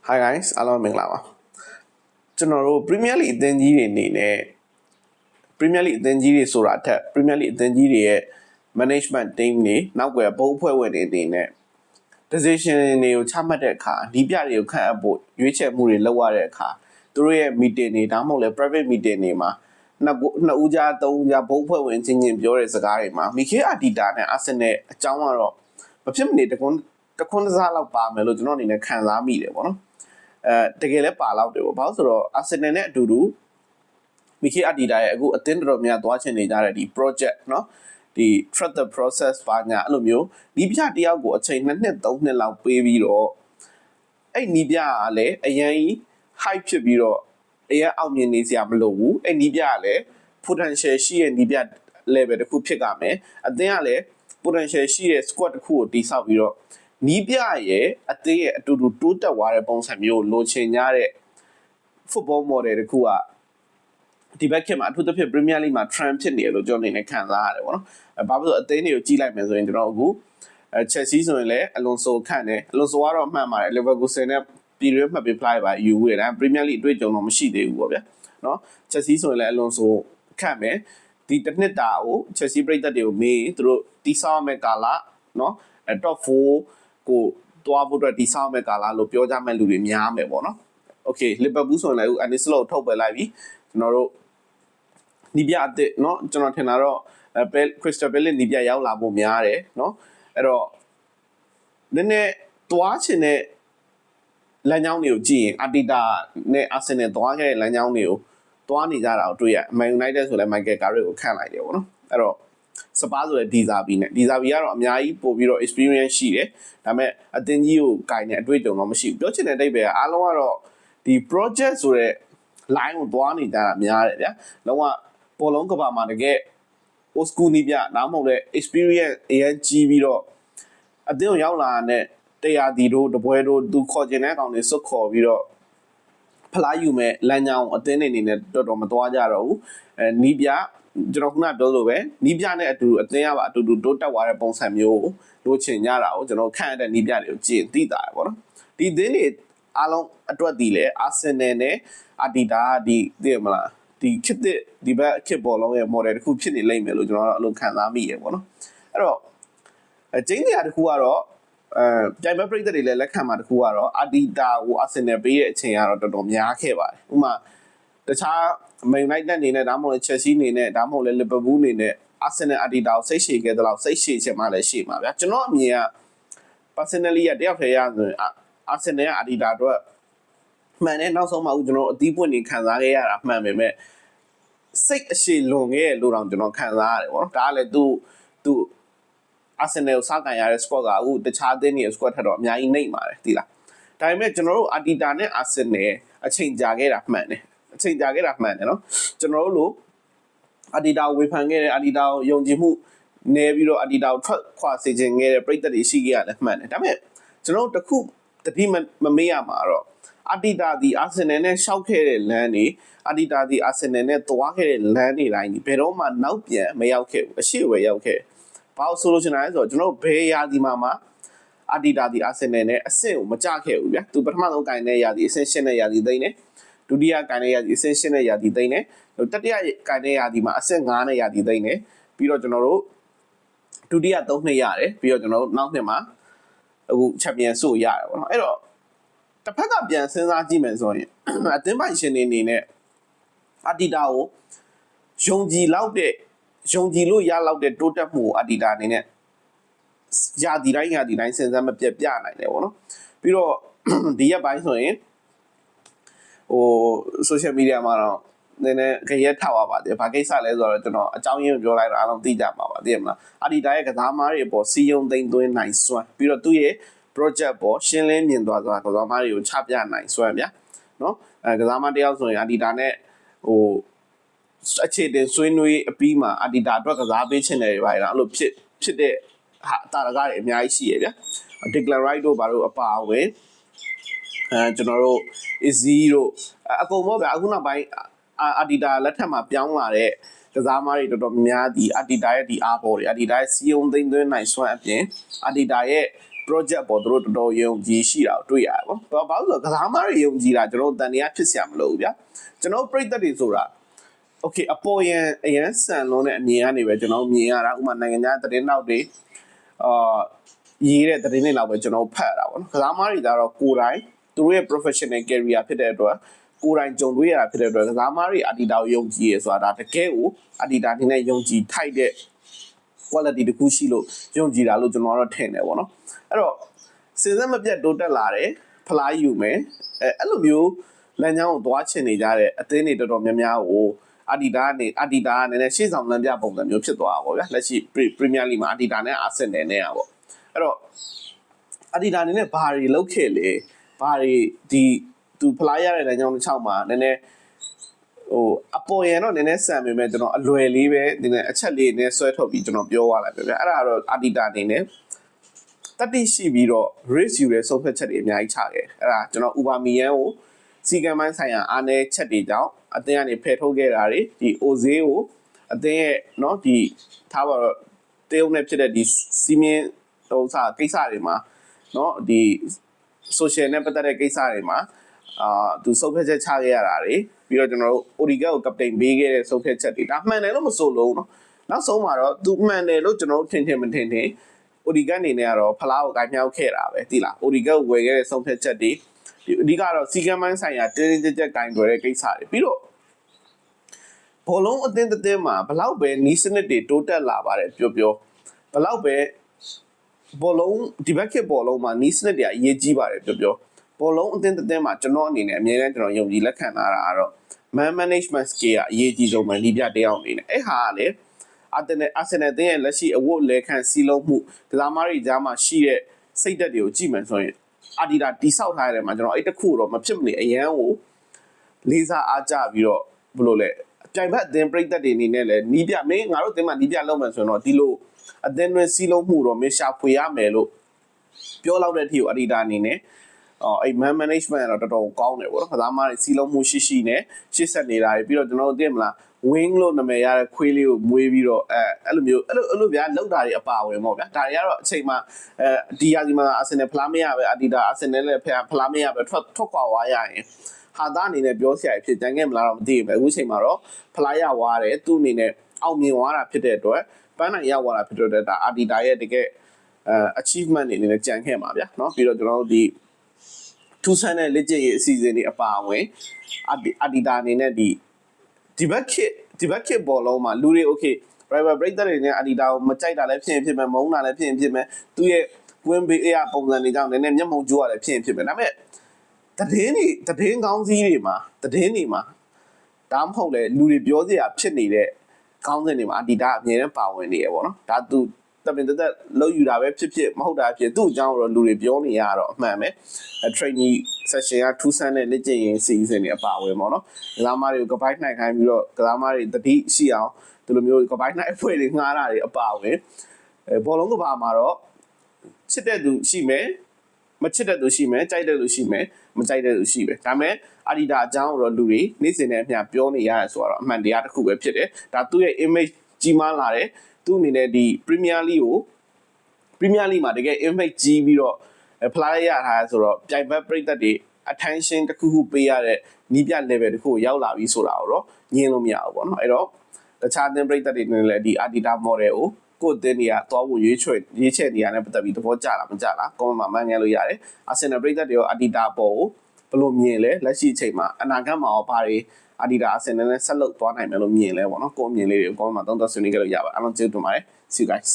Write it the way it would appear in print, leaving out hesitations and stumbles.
Hi guys အားလုံးမင်္ဂလာပါကျွန်တော်တို့ Premier League အသင်းကြီးတွေအနေနဲ့ Premier League အသင်းကြီးတွေဆိုတာထက် Premier League အသင်းကြီးတွေရဲ့ management team တွေနောက်ွယ်ဘုတ်အဖွဲ့ဝင်တွေအနေနဲ့ decision တွေကိုချမှတ်တဲ့အခါဒီပြတွေကိုခန့်အပ်ဖို့ရွေးချယ်မှုတွေလုပ်ရတဲ့အခါသူတို့ရဲ့ meeting တွေဒါမှမဟုတ်လဲ private meeting တွေမှာနှစ်ဦးကြားသုံးဦးကြားဘုတ်အဖွဲ့ဝင်ချင်းချင်းပြောတဲ့စကားတွေမှာ Mikel Arteta နဲ့ Arsenal အကြောင်းကတော့မဖြစ်မနေတခွန်းတစားလောက်ပါမယ်လို့ကျွန်တော်အနေနဲ့ခံစားမိတယ်ပေါ့နော်တကယ်လည်းပါလောက်တယ်ပေါ့ဘာလို့ဆိုတော့ Arsenal နဲ့အတူတူ Mikel Arteta ရဲ့အခုအသင်းတော်များသွားချင်နေကြတဲ့ဒီ project เนาะဒီ trust the process ပါညာအဲ့လိုမျိုးဒီပြတယောက်ကိုအချိန်2နှစ်3နှစ်လောက်ပေးပြီးတော့အဲ့နီးပြကလည်းအရင် hype ဖြစ်ပြီးတော့အရင်အောင်မြင်နေစရာမလိုဘူးအဲ့နီးပြကလည်း potential ရှိတဲ့နီးပြ level တစ်ခုဖြစ်ကြမယ်အသင်းကလည်း potential ရှိတဲ့ squad တစ်ခုကိုတည်ဆောက်ပြီးတော့နီးပြရဲ့အသင်းရဲ့အတူတူတိုးတက်သွားတဲ့ပုံစံမျိုးလိုချင်ကြတဲ့ football model တစ်ခုကဒီဘက်ခေတ်မှာအထူးသဖြင့် Premier League မှာ trend ဖြစ်နေတယ်လို့ကျွန်တော်အနေနဲ့ခံစားရတယ်ပေါ့နော်။ဘာလို့ဆိုအသင်းတွေကိုကြီးလိုက်မယ်ဆိုရင်ကျွန်တော်အခုChelsea ဆိုရင်လည်း Alonso ခန့်တယ် Alonso ကတော့မှန်ပါတယ် Leverkusen နဲ့ပြည်တွင်းမှတ်ပေး fly ပါယူရတယ်ဒါ Premier League အတွေ့အကြုံတော့မရှိသေးဘူးပေါ့ဗျာ။နော် Chelsea ဆိုရင်လည်း Alonso ခန့်မယ်ဒီတစ်နှစ်တာကို Chelsea ပြည်သက်တွေကိုမေးသူတို့တီးဆောက်မဲ့ကာလနော် top 4ကိုတွားဖို့အတွက်တီးဆောက်မဲ့ကာလလို့ပြောကြမဲ့လူတွေများမယ်ပေါ့နော်။ Okay Liverpool ဆိုရင်လည်း Anislo ကိုထုတ်ပယ်လိုက်ပြီကျွန်တော်တို့နီးပြအစ်เนาะကျွန်တော်ထင်တာတော့Crystal Palace နီးပြရောက်လာဖို့များတယ်เนาะအဲ့တော့နည်းနည်းသွားချင်တဲ့လမ်းကြောင်းတွေကိုကြည့်ရင် Arteta နဲ့ Arsenal သွားခဲ့တဲ့လမ်းကြောင်းတွေကိုသွားနေကြတာကိုတွေ့ရ Man United ဆိုလည်း Michael Carrick ကိုခန့်လိုက်တယ်ပေါ့နော်အဲ့တော့စပါးဆိုလည်းဒီဇာဘီကတော့အများကြီးပို့ပြီးတော့ experience ရှိတယ်ဒါပေမဲ့အသင်းကြီးကိုကင်တဲ့အတွေ့အကြုံတော့မရှိဘူးပြောချင်တဲ့အဓိပ္ပာယ်ကအားလုံးကတော့ဒီ project ဆိုတဲ့ line ကိုသွားနေကြတာများတယ်ဗျာလုံးဝပေါ်လုံးကဘာမှာတကယ် old school နီးပြနောက်မဟုတ်လဲ experience အရင်ကြီးပြီးတော့အသင်းကိုရောက်လာတဲ့တရားဒီတို့တပွဲတို့သူခေါ်ကျင်တဲ့အကောင်တွေစွတ်ခေါ်ပြီးတော့ဖလားယူမဲ့လမ်းကြောင်းအသင်းတွေအနေနဲ့တော်တော်မသွားကြတော့ဘူးနီးပြကျွန်တော်ခုနပြောလို့ပဲနီးပြနဲ့အတူအသင်းကပါအတူတူတိုးတက်သွားတဲ့ပုံစံမျိုးကိုလိုချင်ကြတာကိုကျွန်တော်ခန့်ရတဲ့နီးပြတွေကိုကြည့်သိတာရပေါ့နော်ဒီအသင်းတွေအားလုံးအတွက်ဒီလေ Arsenal နဲ့ Arteta ဒီသိရမလားဒီခစ်ဒီဘက်ခစ်ဘောလုံးရဲ့ model တစ်ခုဖြစ်နေလိမ့်မယ်လို့ကျွန်တော်တို့အလိုခံစားမိရပေါ့နော်အဲ့တော့ကျင်းနေရတစ်ခုကတော့ပြိုင်ပွဲပြည်သက်တွေလည်းလက်ခံမှာတစ်ခုကတော့ Arteta ကို Arsenal ပေးတဲ့အချိန်ကတော့တော်တော်များခဲ့ပါတယ်ဥပမာတခြား Man United အနေနဲ့ဒါမှမဟုတ် Chelsea အနေနဲ့ဒါမှမဟုတ် Liverpool အနေနဲ့ Arsenal Arteta ကိုစိတ်ရှည်ခဲ့တဲ့လောက်စိတ်ရှည်ချင်မှလည်းရှည်မှာဗျာကျွန်တော်အမြင်က personally တယောက်တည်းရဆိုရင် Arsenal က Arteta အတွက်မှန်တဲ့နောက်ဆုံးမှအခုကျွန်တော်အသီးပွင့်နေခံစားခဲ့ရတာမှန်ပေမဲ့စိတ်အရှိလွန်ခဲ့လို့တော့ကျွန်တော်ခံစားရတယ်ပေါ့နော်ဒါကလည်းသူ Arsenal ကိုစကန်ရတဲ့ squad ကအခုတခြားအသင်းတွေ squad ထက်တော့အများကြီးနှိမ့်ပါတယ်သိလားဒါပေမဲ့ကျွန်တော်တို့ Arteta နဲ့ Arsenal အချိန်ကြာခဲ့တာမှန်တယ်နော်ကျွန်တော်တို့လို့ Arteta ကိုဝေဖန်ခဲ့တဲ့ Arteta ကိုယုံကြည်မှုနေပြီးတော့ Arteta ကိုထွက်ခွာစေခြင်းခဲ့တဲ့ပြည်သက်တွေရှိခဲ့ရတယ်မှန်တယ်ဒါပေမဲ့ကျွန်တော်တို့တခုတတိမမေ့ရမှာတော့Arteta ဒီ Arsenal နဲ့ရှောက်ခဲ့တဲ့လမ်းတွေArteta ဒီ Arsenal နဲ့သွားခဲ့တဲ့လမ်းတွေတိုင်းဒီဘယ်တော့မှနောက်ပြန်မရောက်ခဲ့ဘူးအရှိဝယ်ရောက်ခဲ့ဘာလို့ဆိုလို့ချင်တာလဲဆိုတော့ကျွန်တော်ဘယ်ရာဒီမှာArteta ဒီ Arsenal နဲ့အဆင့်ကိုမကြခဲ့ဘူးဗျာသူပထမဆုံးကင်တဲ့ရာဒီအဆင့်8နဲ့ရာဒီသိမ်းတယ်ဒုတိယကင်တဲ့ရာဒီအဆင့်8နဲ့ရာဒီသိမ်းတယ်တတိယကင်တဲ့ရာဒီမှာအဆင့်9နဲ့ရာဒီသိမ်းတယ်ပြီးတော့ကျွန်တော်တို့ဒုတိယ3နှစ်ရတယ်ပြီးတော့ကျွန်တော်တို့နောက်နှစ်မှာအခုချန်ပီယံဆုကိုရတယ်ပေါ့နော်အဲ့တော့တစ်ဖက်ကပြန်စဉ်းစားကြည့်မယ်ဆိုရင်အသင်းပိုင်ရှင်တွေအနေနဲ့ Arteta ကိုယုံကြည်လို့ရလောက်တဲ့တိုးတက်မှုကို Arteta အနေနဲ့ယာဒီတိုင်းစဉ်းစားမပြတ်ပြနိုင်တယ်ပေါ့နော်ပြီးတော့ဒီရက်ပိုင်းဆိုရင်social media မှာတော့နည်းနည်းကြရက်ထောက်ရပါတယ်ဘာကိစ္စလဲဆိုတော့ကျွန်တော်အကြောင်းရင်းပြောလိုက်တာအားလုံးသိကြမှာပါသိရမလား Arteta ရဲ့ကစားမားတွေအပေါ်စီယုံသိမ်းသွင်းနိုင်စွမ်းပြီးတော့သူ့ရဲ့ project ပေါ်ရှင်းလင်းမြင်သွားစွာကစားမားတွေကိုချပြနိုင်စွမ်းဗျာနော်ကစားမားတယောက်ဆိုရင် Arteta နဲ့အခြေတင်ဆွေးနွေးအပြီးမှာ Arteta အတွက်ကစားပေးချင်တယ်ဗျာအဲ့လိုဖြစ်တဲ့ဟာတာရကားတွေအများကြီးရှိရဗျာ Declan Rice တို့ဘာလို့အပါအဝင်ကျွန်တော်တို့ Izzy တို့အကုန်ပေါ့ဗျာအခုနောက်ပိုင်းArteta လက်ထက်မှာပြောင်းလာတဲ့ကစားမားတွေတော်တော်များဒီ Arteta ရဲ့ဒီအားပေါ်တွေ Arteta ရဲ့စီယုံသိမ်းသွင်းနိုင်စွမ်းအပြင် Arteta ရဲ့ project ပေါ်သူတို့တော်တော်ယုံကြည်ရှိတာတွေ့ရတယ်ပေါ့ဘာလို့ဆိုတော့ကစားမားတွေယုံကြည်တာကျွန်တော်တန်တရားဖြစ်စရာမလိုဘူးဗျာကျွန်တော်ပြိတ္တတွေဆိုတာ okay အပေါ်အရန်ဆန်လုံးနဲ့အမြင်ကနေပဲကျွန်တော်မြင်ရတာဥပမာနိုင်ငံခြားသတင်းနောက်တွေရေးတဲ့သတင်းတွေလောက်ပဲကျွန်တော်ဖတ်ရတာပေါ့နော်ကစားမားတွေကတော့ကိုယ်တိုင်သူတို့ရဲ့ professional career ဖြစ်တဲ့အတွက်ကိုယ်တိုင်ကြုံတွေ့ရတာဖြစ်တဲ့အတွက်ကစားမားတွေအဒီတာကိုယုံကြည်ရဆိုတာဒါတကယ်ကိုအဒီတာအနေနဲ့ယုံကြည်ထိုက်တဲ့ quality တခုရှိလို့ယုံကြည်တာလို့ကျွန်တော်တော့ထင်တယ်ပေါ့နော်အဲ့တော့စဉ်ဆက်မပြတ်တိုးတက်လာတယ်ဖလားယူမယ်အဲ့လိုမျိုးလမ်းကြောင်းကိုသွားချင်နေကြတဲ့အသင်းတွေတော်တော်များများကိုအဒီတာကနေရှေ့ဆောင်လမ်းပြပုံစံမျိုးဖြစ်သွားတာပေါ့ဗျာလက်ရှိ Premier League မှာအဒီတာနဲ့အာဆင်နယ်နဲ့อ่ะပေါ့အဲ့တော့အဒီတာအနေနဲ့ဘာတွေလုပ်ခဲ့လဲဘာတွေဒီသူဖလားရတဲ့လမ်းကြောင်းတစ်ချောင်းမှာနည်းနည်းအပေါ်ရန်တော့နည်းနည်းဆန်ပေမဲ့ကျွန်တော်အလွယ်လေးပဲနည်းနည်းအချက်လေးနည်းဆွဲထုတ်ပြီးကျွန်တော်ပြောသွားလိုက်ပဲဗျာအဲ့ဒါကတော့အဒီတာအနေနဲ့တတိရှိပြီးတော့ risk ယူတဲ့ဆုံးဖြတ်ချက်တွေအများကြီးချခဲ့အဲ့ဒါကျွန်တော်ဥပါမီယန်ကိုစီကံပိုင်းဆိုင်ရာအားနည်းချက်တွေကြောင့်အသင်းကနေဖယ်ထုတ်ခဲ့တာတွေဒီ OZ ကိုအသင်းရဲ့เนาะဒီထားပါတော့တရုတ်နဲ့ဖြစ်တဲ့ဒီစီမင်းကိစ္စတွေမှာเนาะဒီ social နဲ့ပတ်သက်တဲ့ကိစ္စတွေမှာသူစုပ်ဖက်ချက်ချခဲ့ရတာတွေပြီးတော့ကျွန်တော်တို့ Origa ကို captain ပေးခဲ့တဲ့စုပ်ဖက်ချက်တွေဒါမှန်တယ်လို့မဆိုလို့เนาะနောက်ဆုံးမှာတော့သူမှန်တယ်လို့ကျွန်တော်တို့ထင်မထင်Origa အနေနဲ့ကတော့ဖလားကိုကိုင်မြောက်ခဲ့တာပဲသိလား Origa ကိုဝယ်ခဲ့တဲ့စုပ်ဖက်ချက်တွေဒီအဓိကတော့စီကံပိုင်းဆိုင်ရာတင်းတင်းကြပ်ကြပ်ကင်တွယ်တဲ့ကိစ္စတွေပြီးတော့ဘောလုံးအသင်းတစ်သင်းမှာဘလောက်ပဲနီးစနစ်တွေတိုးတက်လာပါတယ်ပြောဘလောက်ပဲဘောလုံးဒီဘက်ခေတ်ဘောလုံးမှာနီးစနစ်တွေအရေးကြီးပါတယ်ပြောဘောလုံးအသင်းတစ်သင်းမှာကျွန်တော်အနေနဲ့အများနဲ့ကျွန်တော်ယုံကြည်လက်ခံထားတာကတော့ man management skill ကအရေးကြီးဆုံးပဲလီပြတယောက်အနေနဲ့အဲ့ဟာကလေအာဆင်နယ်အသင်းရဲ့လက်ရှိအဝတ်လဲခံစီးလုံးမှုကစားမားတွေကြားမှာရှိတဲ့စိတ်ဓာတ်တွေကိုကြည့်မှဆိုရင်အာဒီတာတိဆောက်ထားရတဲ့မှာကျွန်တော်အဲ့တခုတော့မဖြစ်မနေအရန်ကိုလေးစားအားကြပြီးတော့ဘယ်လိုလဲပြိုင်ဘက်အသင်းပြိသက်တွေအနေနဲ့လည်းနီးပြမင်းငါတို့အသင်းမှာနီးပြလောက်မှဆိုရင်တော့ဒီလိုအသင်းတွင်စီးလုံးမှုတော့မရှာဖွေရမယ်လို့ပြောလောက်တဲ့အထိကိုအာဒီတာအနေနဲ့အဲ့ man management ကတော့တော်တော်ကောင်းတယ်ပေါ့နော်ကစားမားတွေစီးလုံးမှုရှိနဲ့ရှေ့ဆက်နေတာပြီးတော့ကျွန်တော်တို့သိမလား wing လို့နာမည်ရတဲ့ခွေးလေးကိုမွေးပြီးတော့အဲ့လိုမျိုးအဲ့လိုဗျာလောက်တာတွေအပါဝင်ပေါ့ဗျာဒါတွေကတော့အချိန်မှာဒီယာဒီမှာအာဆင်နယ်ဖလားမရပဲအဒီတာအာဆင်နယ်လည်းဖလားမရပဲထွက်ခွာသွားရရင်ဟာသားအနေနဲ့ပြောစရာဖြစ်ကြမ်းခဲ့မလားတော့မသိဘူးပဲအခုချိန်မှာတော့ဖလားရသွားတယ်သူ့အနေနဲ့အောင်မြင်သွားတာဖြစ်တဲ့အတွက်ပန်းနိုင်ရသွားတာဖြစ်တဲ့အတွက်ဒါအာဒီတာရဲ့တကယ်achievement တွေအနေနဲ့ကြံခဲ့မှာဗျာเนาะပြီးတော့ကျွန်တော်တို့ဒီထူးဆန်းတဲ့လက်ကျင့်ရေးအစီအစဉ်တွေအပါအဝင်အာဒီတာအနေနဲ့ဒီဘက်ခေတ်ဘောလုံးမှာလူတွေ okay rival breaker တွေနဲ့အာဒီတာကိုမကြိုက်တာလည်းဖြစ်မယ်မုန်းတာလည်းဖြစ်မယ်သူရဲ့ win big အပုံစံတွေကြောင့်နည်းနည်းမျက်မှောက်ကျိုးရတယ်ဖြစ်မယ်ဒါပေမဲ့သတင်းကောင်းစည်းတွေမှာဒါမှမဟုတ်လေလူတွေပြောစရာဖြစ်နေတဲ့ကောင်းစင်တွေမှာအာဒီတာအမြဲတမ်းပါဝင်နေရပေါ့နော်ဒါသူတပင်တက်လောက်ယူတာပဲဖြစ်မဟုတ်တာဖြစ်သူ့အကြောင်းတော့လူတွေပြောနေရတော့အမှန်ပဲ training session ကထူးဆန်းတဲ့လက်ကျင့်ရေးစီစဉ်တွေအပါဝင်ပေါ့နော်ကစားမားတွေကိုကပိုင်းနှိုက်ခိုင်းပြီးတော့ကစားမားတွေတတိရှိအောင်ဒီလိုမျိုးကပိုင်းနှိုက်အဖွဲ့တွေငှားတာတွေအပါဝင်ဘောလုံးကဘာမှာတော့ချစ်တဲ့သူရှိမယ်မချစ်တဲ့သူရှိမယ်ကြိုက်တဲ့သူရှိမယ်မကြိုက်တဲ့သူရှိပဲဒါပေမဲ့အာဒီတာအကြောင်းတော့လူတွေနေ့စဉ်နဲ့အမျှပြောနေရတယ်ဆိုတော့အမှန်တရားတစ်ခုပဲဖြစ်တယ်ဒါသူ့ရဲ့ image ကြီးမားလာတယ်သူ့အနေနဲ့ဒီ Premier League မှာတကယ် image ကြီးပြီးတော့ဖလားရထားဆိုတော့ပြိုင်ဘက်ပြိသက်တွေ attention တစ်ခုပေးရတဲ့နီးပြ level တစ်ခုကိုရောက်လာပြီဆိုတာကိုတော့ညင်းလို့မရဘူးပေါ့နော်အဲ့တော့တခြားသင်းပြိသက်တွေနဲ့လည်းဒီ Adidas model ကိုအသင်းတွေကသွားဖို့ရွေးချယ်နေရတဲ့ပတ်သက်ပြီးသဘောကျလားမကျလား comment မှာမှန်းငယ်လို့ရတယ် Arsenal ပြိသက်တွေရော Adidas ပေါ်ကိုဘယ်လိုမြင်လဲလက်ရှိအချိန်မှာအနာဂတ်မှာရောဘာတွေAdidas Arsenal နဲ့ဆက်လုပ်သွားနိုင်မယ်လို့မြင်လဲပေါ့နော်ကိုယ်အမြင်လေးတွေကို comment မှာသုံးသပ်ဆွေးနွေးကြလို့ရပါတယ်အားလုံးကျေးဇူးတင်ပါတယ် see you guys